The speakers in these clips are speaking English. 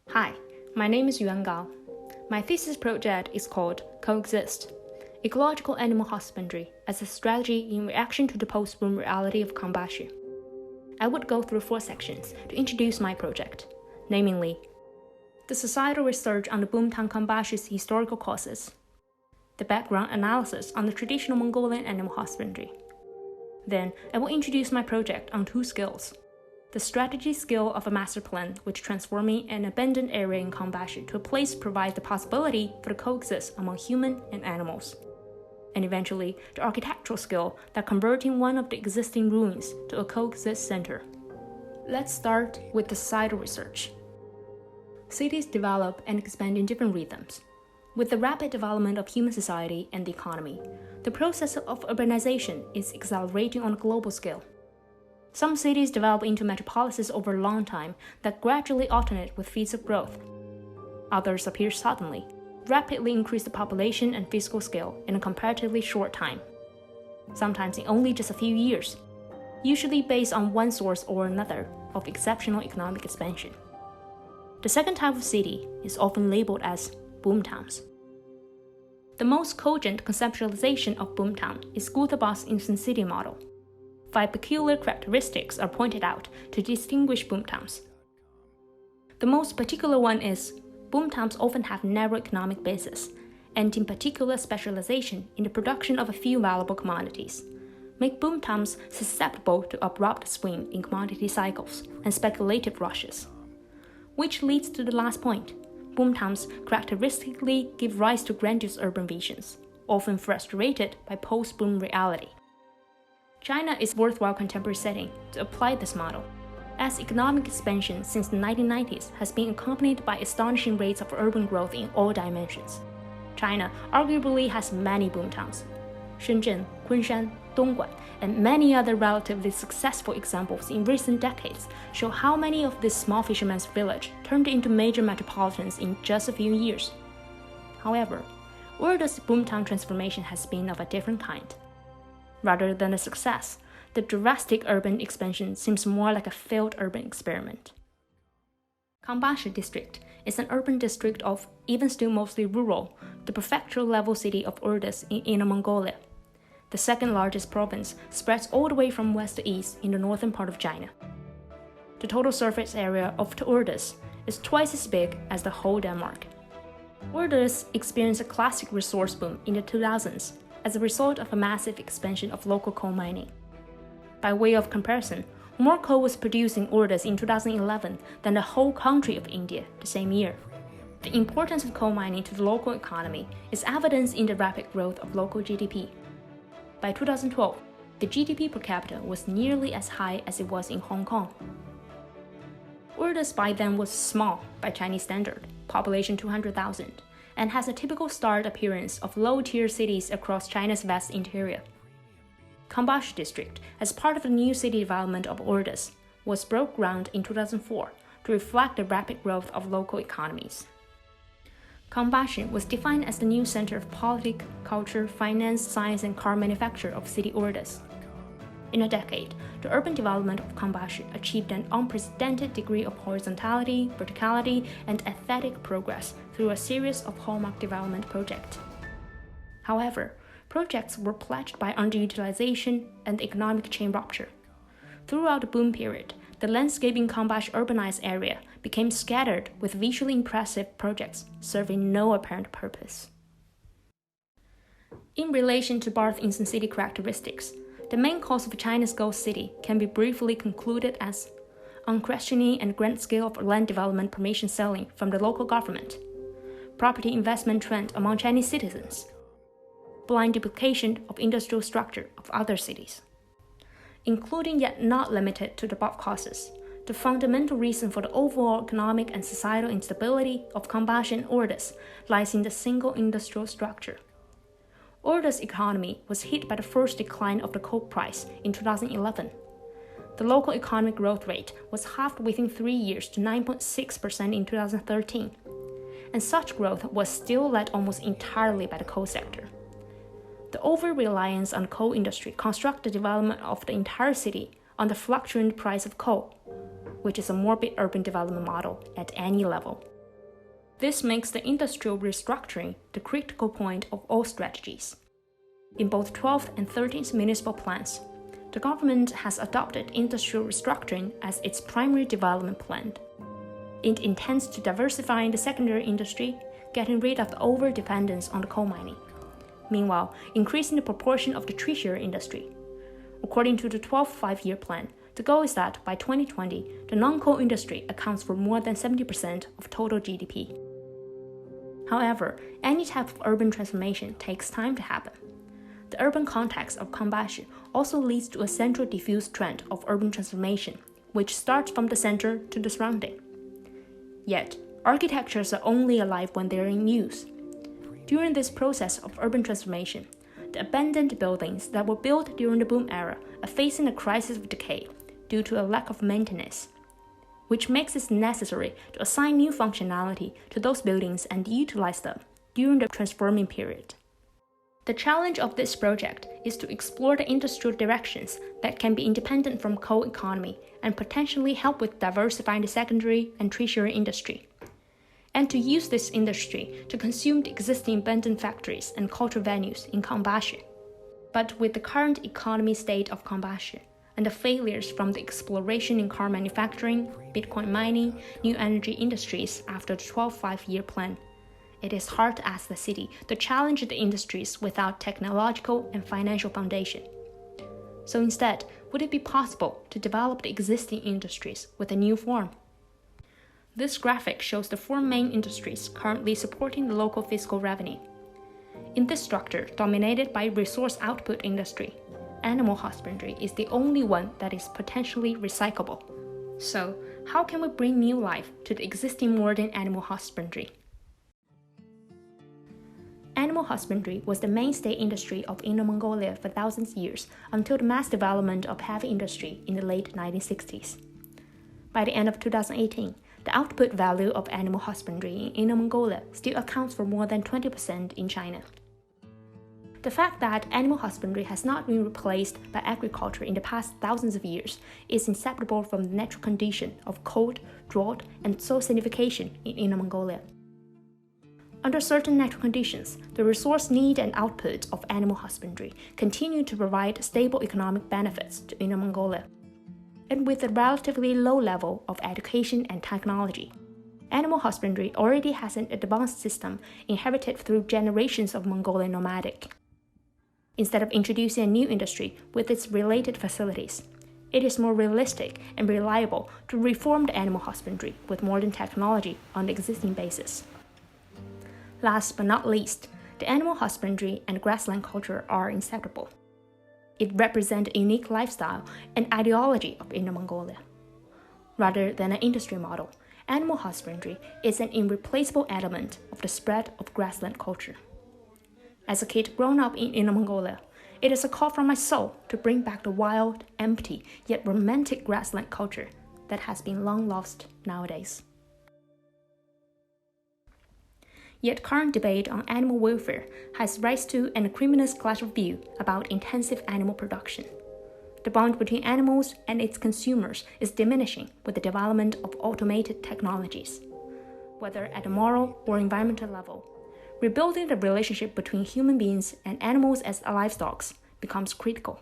Hi, my name is Yuan Gao. My thesis project is called Coexist: Ecological Animal Husbandry as a Strategy in Reaction to the Post-Boom Reality of Kambashi. I would go through 4 sections to introduce my project, namely, the societal research on the boomtown Kambashi's historical causes, the background analysis on the traditional Mongolian animal husbandry. Then, I will introduce my project on 2 skills: the strategy skill of a master plan, which transforming an abandoned area in Kambashi to a place provides the possibility for the coexist among human and animals, and eventually the architectural skill that converting one of the existing ruins to a coexist center. Let's start with the societal research. Cities develop and expand in different rhythms. With the rapid development of human society and the economy, the process of urbanization is accelerating on a global scale. Some cities develop into metropolises over a long time that gradually alternate with feats of growth. Others appear suddenly, rapidly increase the population and physical scale in a comparatively short time, sometimes in only just a few years, usually based on one source or another of exceptional economic expansion. The second type of city is often labeled as boomtowns. The most cogent conceptualization of boomtown is Gutherbach's instant city model. 5 peculiar characteristics are pointed out to distinguish boomtowns. The most particular one is boomtowns often have narrow economic basis, and in particular specialization in the production of a few valuable commodities, make boomtowns susceptible to abrupt swing in commodity cycles and speculative rushes. Which leads to the last point: boomtowns characteristically give rise to grandiose urban visions, often frustrated by post-boom reality. China is a worthwhile contemporary setting to apply this model, as economic expansion since the 1990s has been accompanied by astonishing rates of urban growth in all dimensions. China arguably has many boomtowns. Shenzhen, Kunshan, Dongguan, and many other relatively successful examples in recent decades show how many of these small fishermen's villages turned into major metropolitans in just a few years. However, Urda's boomtown transformation has been of a different kind. Rather than a success, the drastic urban expansion seems more like a failed urban experiment. Kambashi district is an urban district of, even still mostly rural, the prefectural level city of Urdas in Inner Mongolia. The second largest province spreads all the way from west to east in the northern part of China. The total surface area of Urdas is twice as big as the whole Denmark. Urdas experienced a classic resource boom in the 2000s as a result of a massive expansion of local coal mining. By way of comparison, more coal was produced in Urdas in 2011 than the whole country of India the same year. The importance of coal mining to the local economy is evidenced in the rapid growth of local GDP. By 2012, the GDP per capita was nearly as high as it was in Hong Kong. Urdas by then was small by Chinese standard, population 200,000, and has a typical starred appearance of low-tier cities across China's vast interior. Kambashi district, as part of the new city development of Urdas, was broke ground in 2004 to reflect the rapid growth of local economies. Kambashi was defined as the new center of politics, culture, finance, science, and car manufacture of city Urdas. In a decade, the urban development of Kambashi achieved an unprecedented degree of horizontality, verticality, and aesthetic progress through a series of hallmark development projects. However, projects were plagued by underutilization and economic chain rupture. Throughout the boom period, the landscape in Kambashi urbanized area became scattered with visually impressive projects serving no apparent purpose. In relation to Barth's instant city characteristics, the main cause of China's ghost city can be briefly concluded as unquestioning and grand scale of land development permission selling from the local government, property investment trend among Chinese citizens, blind duplication of industrial structure of other cities. Including yet not limited to the above causes, the fundamental reason for the overall economic and societal instability of Kambashi and Urdas lies in the single industrial structure. Urdas' economy was hit by the first decline of the coal price in 2011. The local economic growth rate was halved within 3 years to 9.6% in 2013, and such growth was still led almost entirely by the coal sector. The over-reliance on the coal industry constructed the development of the entire city on the fluctuant price of coal, which is a morbid urban development model at any level. This makes the industrial restructuring the critical point of all strategies. In both 12th and 13th municipal plans, the government has adopted industrial restructuring as its primary development plan. It intends to diversify the secondary industry, getting rid of the over-dependence on the coal mining. Meanwhile, increasing the proportion of the tertiary industry. According to the 12th five-year plan, the goal is that by 2020, the non-coal industry accounts for more than 70% of total GDP. However, any type of urban transformation takes time to happen. The urban context of Kangbashi also leads to a central diffuse trend of urban transformation, which starts from the center to the surrounding. Yet, architectures are only alive when they are in use. During this process of urban transformation, the abandoned buildings that were built during the boom era are facing a crisis of decay due to a lack of maintenance, which makes it necessary to assign new functionality to those buildings and utilize them during the transforming period. The challenge of this project is to explore the industrial directions that can be independent from coal economy and potentially help with diversifying the secondary and tertiary industry, and to use this industry to consume the existing abandoned factories and cultural venues in Kangbashi. But with the current economy state of Kangbashi and the failures from the exploration in car manufacturing, Bitcoin mining, new energy industries after the 12th five-year plan, it is hard to ask the city to challenge the industries without technological and financial foundation. So instead, would it be possible to develop the existing industries with a new form? This graphic shows the four main industries currently supporting the local fiscal revenue. In this structure, dominated by resource output industry, animal husbandry is the only one that is potentially recyclable. So, how can we bring new life to the existing modern animal husbandry? Animal husbandry was the mainstay industry of Inner Mongolia for thousands of years until the mass development of heavy industry in the late 1960s. By the end of 2018, the output value of animal husbandry in Inner Mongolia still accounts for more than 20% in China. The fact that animal husbandry has not been replaced by agriculture in the past thousands of years is inseparable from the natural condition of cold, drought, and soil acidification in Inner Mongolia. Under certain natural conditions, the resource need and output of animal husbandry continue to provide stable economic benefits to Inner Mongolia. And with a relatively low level of education and technology, animal husbandry already has an advanced system inherited through generations of Mongolian nomadic. Instead of introducing a new industry with its related facilities, it is more realistic and reliable to reform the animal husbandry with modern technology on the existing basis. Last but not least, the animal husbandry and grassland culture are inseparable. It represents a unique lifestyle and ideology of Inner Mongolia. Rather than an industry model, animal husbandry is an irreplaceable element of the spread of grassland culture. As a kid grown up in Inner Mongolia, it is a call from my soul to bring back the wild, empty, yet romantic grassland culture that has been long lost nowadays. Yet current debate on animal welfare has raised to an acrimonious clash of view about intensive animal production. The bond between animals and its consumers is diminishing with the development of automated technologies. Whether at a moral or environmental level, rebuilding the relationship between human beings and animals as livestock becomes critical.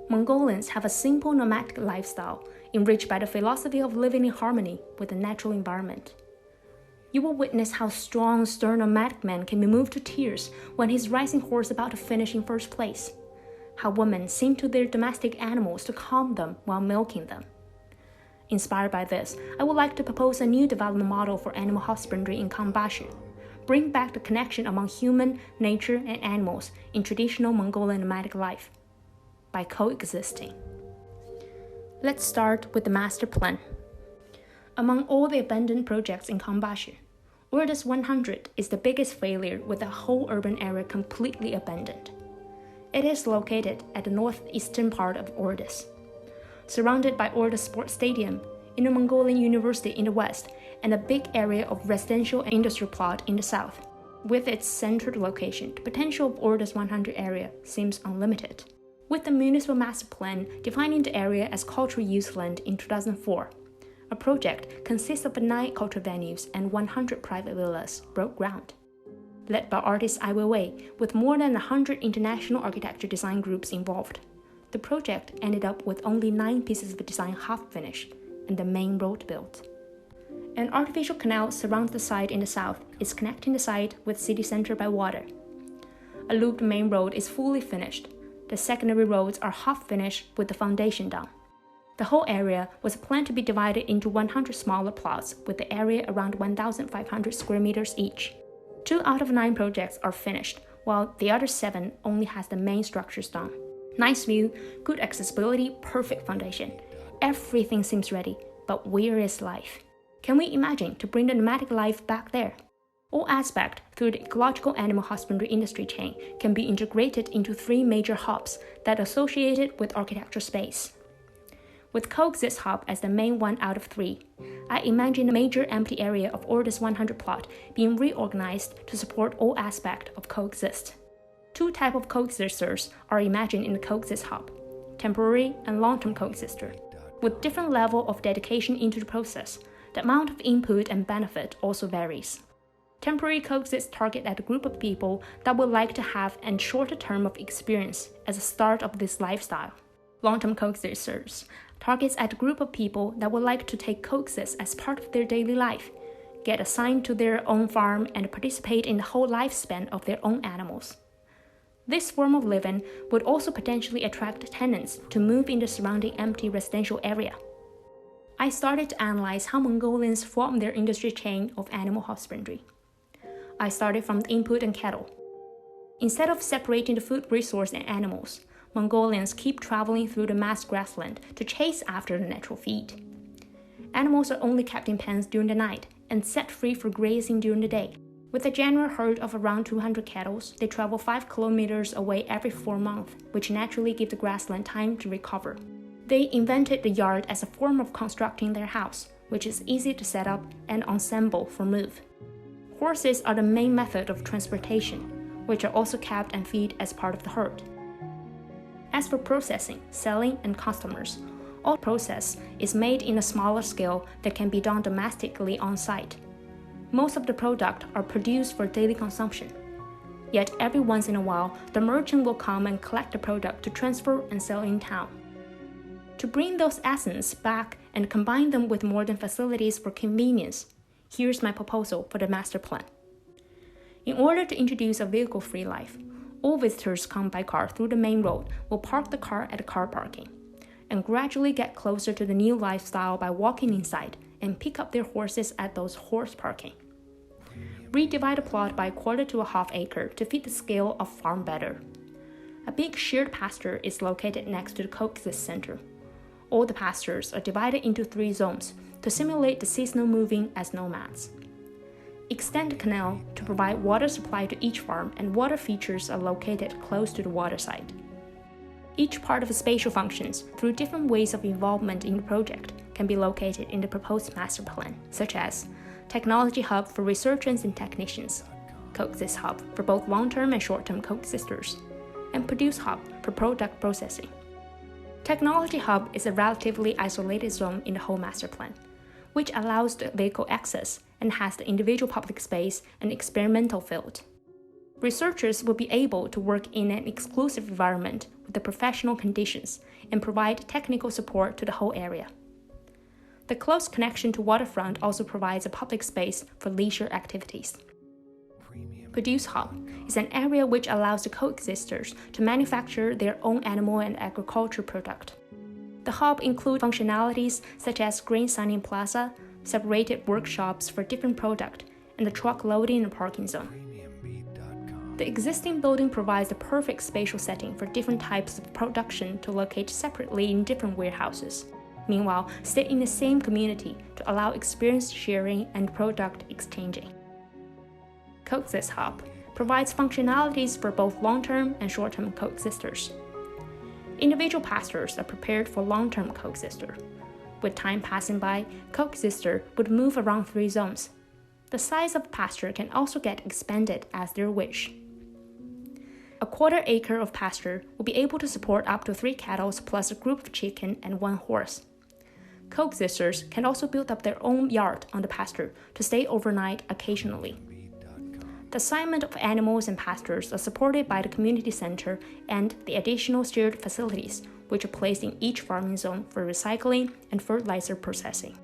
Mongolians have a simple nomadic lifestyle enriched by the philosophy of living in harmony with the natural environment. You will witness how strong, stern nomadic man can be moved to tears when his rising horse is about to finish in first place. How women sing to their domestic animals to calm them while milking them. Inspired by this, I would like to propose a new development model for animal husbandry in Kangbashi. Bring back the connection among human, nature, and animals in traditional Mongolian nomadic life by coexisting. Let's start with the master plan. Among all the abandoned projects in Kangbashi, Ordos 100 is the biggest failure with the whole urban area completely abandoned. It is located at the northeastern part of Ordos, surrounded by Ordos Sports Stadium, Inner Mongolian University in the west, and a big area of residential and industrial plot in the south. With its centered location, the potential of Ordos 100 area seems unlimited. With the municipal master plan defining the area as cultural use land in 2004, A project consists of 9 cultural venues and 100 private villas broke ground. Led by artist Ai Weiwei, with more than 100 international architecture design groups involved, the project ended up with only 9 pieces of design half finished and the main road built. An artificial canal surrounds the site in the south, is connecting the site with city center by water. A looped main road is fully finished. The secondary roads are half finished with the foundation done. The whole area was planned to be divided into 100 smaller plots with the area around 1,500 square meters each. 2 out of 9 projects are finished, while the other 7 only has the main structures done. Nice view, good accessibility, perfect foundation. Everything seems ready, but where is life? Can we imagine to bring the nomadic life back there? All aspects through the ecological animal husbandry industry chain can be integrated into 3 major hubs that are associated with architecture space. With Coexist Hub as the main one out of 3, I imagine a major empty area of Ordis 100 plot being reorganized to support all aspects of Coexist. 2 types of coexisters are imagined in the Coexist Hub, temporary and long-term coexister. With different level of dedication into the process, the amount of input and benefit also varies. Temporary coexist target at a group of people that would like to have a shorter term of experience as a start of this lifestyle. Long-term coexisters targets at a group of people that would like to take coexist as part of their daily life, get assigned to their own farm and participate in the whole lifespan of their own animals. This form of living would also potentially attract tenants to move in the surrounding empty residential area. I started to analyze how Mongolians form their industry chain of animal husbandry. I started from input and cattle. Instead of separating the food resource and animals, Mongolians keep traveling through the mass grassland to chase after the natural feed. Animals are only kept in pens during the night and set free for grazing during the day. With a general herd of around 200 cattle, they travel 5 kilometers away every 4 months, which naturally gives the grassland time to recover. They invented the yard as a form of constructing their house, which is easy to set up and ensemble for move. Horses are the main method of transportation, which are also kept and fed as part of the herd. As for processing, selling, and customers, all process is made in a smaller scale that can be done domestically on site. Most of the products are produced for daily consumption. Yet every once in a while, the merchant will come and collect the product to transfer and sell in town. To bring those essence back and combine them with modern facilities for convenience, here's my proposal for the master plan. In order to introduce a vehicle-free life, all visitors come by car through the main road will park the car at the car parking, and gradually get closer to the new lifestyle by walking inside and pick up their horses at those horse parking. Redivide the plot by 1/4 to 1/2 acre to fit the scale of farm better. A big shared pasture is located next to the coexist center. All the pastures are divided into 3 zones to simulate the seasonal moving as nomads. Extend the canal to provide water supply to each farm, and water features are located close to the water side. Each part of the spatial functions, through different ways of involvement in the project, can be located in the proposed master plan, such as Technology Hub for researchers and technicians, Coexist Hub for both long-term and short-term coexisters, and Produce Hub for product processing. Technology Hub is a relatively isolated zone in the whole master plan, which allows the vehicle access and has the individual public space and experimental field. Researchers will be able to work in an exclusive environment with the professional conditions and provide technical support to the whole area. The close connection to waterfront also provides a public space for leisure activities. Produce Hub is an area which allows the coexisters to manufacture their own animal and agriculture product. The hub includes functionalities such as grain signing plaza, separated workshops for different products, and the truck loading and parking zone. The existing building provides the perfect spatial setting for different types of production to locate separately in different warehouses. Meanwhile, stay in the same community to allow experience sharing and product exchanging. Coexist Hub provides functionalities for both long-term and short-term coexisters. Individual pastures are prepared for long-term coexister. With time passing by, coexister would move around 3 zones. The size of pasture can also get expanded as their wish. A 1/4 acre of pasture will be able to support up to 3 cattle plus a group of chicken and 1 horse. Coexisters can also build up their own yard on the pasture to stay overnight occasionally. The assignment of animals and pastures are supported by the community center and the additional shared facilities, which are placed in each farming zone for recycling and fertilizer processing.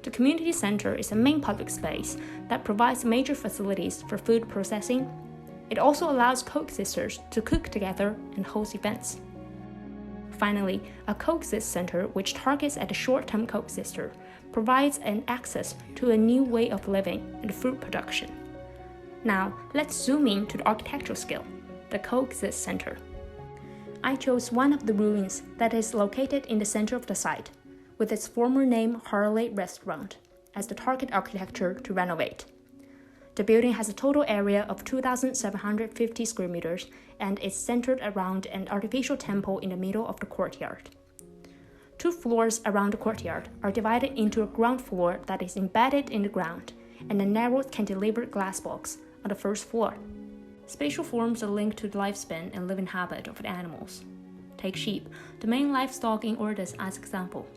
The community center is a main public space that provides major facilities for food processing. It also allows coexisters to cook together and host events. Finally, a coexist center, which targets at a short-term coexister, provides an access to a new way of living and food production. Now, let's zoom in to the architectural scale, the coexist center. I chose one of the ruins that is located in the center of the site, with its former name Harley Restaurant, as the target architecture to renovate. The building has a total area of 2,750 square meters and is centered around an artificial temple in the middle of the courtyard. 2 floors around the courtyard are divided into a ground floor that is embedded in the ground and a narrow cantilevered glass box on the first floor. Spatial forms are linked to the lifespan and living habit of the animals. Take sheep, the main livestock in Ordos, as example.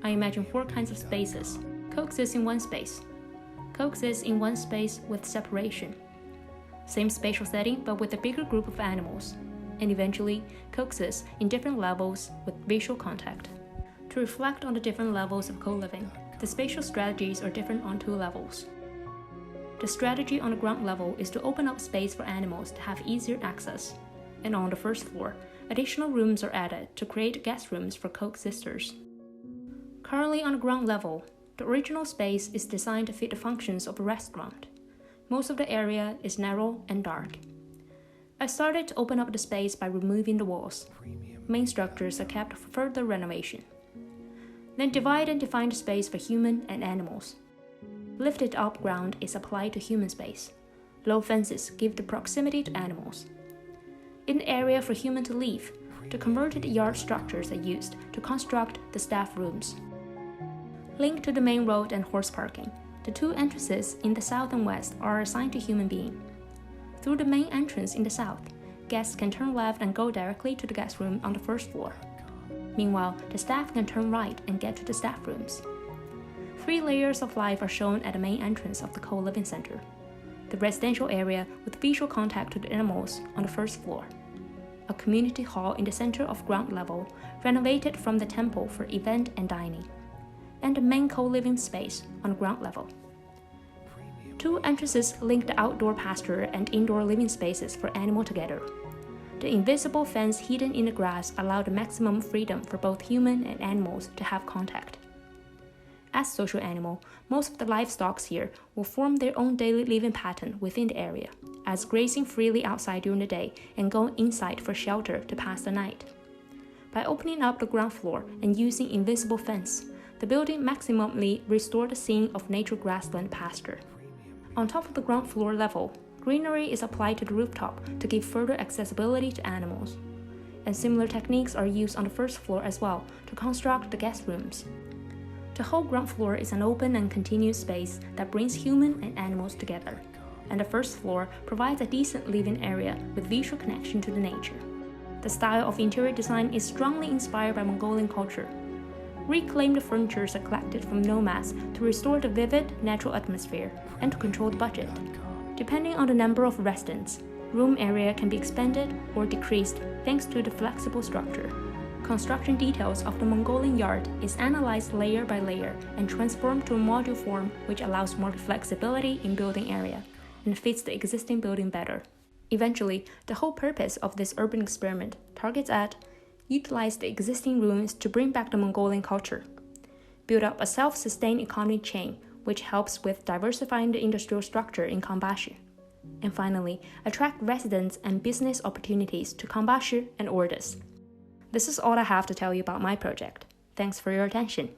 I imagine 4 kinds of spaces. Coexist in one space. Coexist in one space with separation. Same spatial setting but with a bigger group of animals. And eventually coexist in different levels with visual contact. To reflect on the different levels of co-living, the spatial strategies are different on 2 levels. The strategy on the ground level is to open up space for animals to have easier access. And on the first floor, additional rooms are added to create guest rooms for coexisters. Currently on the ground level, the original space is designed to fit the functions of a restaurant. Most of the area is narrow and dark. I started to open up the space by removing the walls. Main structures are kept for further renovation. Then divide and define the space for human and animals. Lifted up ground is applied to human space. Low fences give the proximity to animals. In the area for human to live, the converted yard structures are used to construct the staff rooms. Linked to the main road and horse parking, the 2 entrances in the south and west are assigned to human being. Through the main entrance in the south, guests can turn left and go directly to the guest room on the first floor. Meanwhile, the staff can turn right and get to the staff rooms. 3 layers of life are shown at the main entrance of the co-living center. The residential area with visual contact to the animals on the first floor. A community hall in the center of ground level, renovated from the temple for event and dining. And the main co-living space on ground level. 2 entrances link the outdoor pasture and indoor living spaces for animals together. The invisible fence hidden in the grass allows the maximum freedom for both human and animals to have contact. As social animal, most of the livestock here will form their own daily living pattern within the area, as grazing freely outside during the day and going inside for shelter to pass the night. By opening up the ground floor and using invisible fence, the building maximally restored the scene of nature grassland pasture. On top of the ground floor level, greenery is applied to the rooftop to give further accessibility to animals. And similar techniques are used on the first floor as well to construct the guest rooms. The whole ground floor is an open and continuous space that brings human and animals together. And the first floor provides a decent living area with visual connection to the nature. The style of interior design is strongly inspired by Mongolian culture. Reclaimed furniture are collected from nomads to restore the vivid, natural atmosphere and to control the budget. Depending on the number of residents, room area can be expanded or decreased thanks to the flexible structure. Construction details of the Mongolian yard is analyzed layer by layer and transformed to a module form which allows more flexibility in building area and fits the existing building better. Eventually, the whole purpose of this urban experiment targets at utilize the existing ruins to bring back the Mongolian culture, build up a self-sustained economy chain which helps with diversifying the industrial structure in Kangbashi, and finally, attract residents and business opportunities to Kangbashi and Ordos. This is all I have to tell you about my project. Thanks for your attention.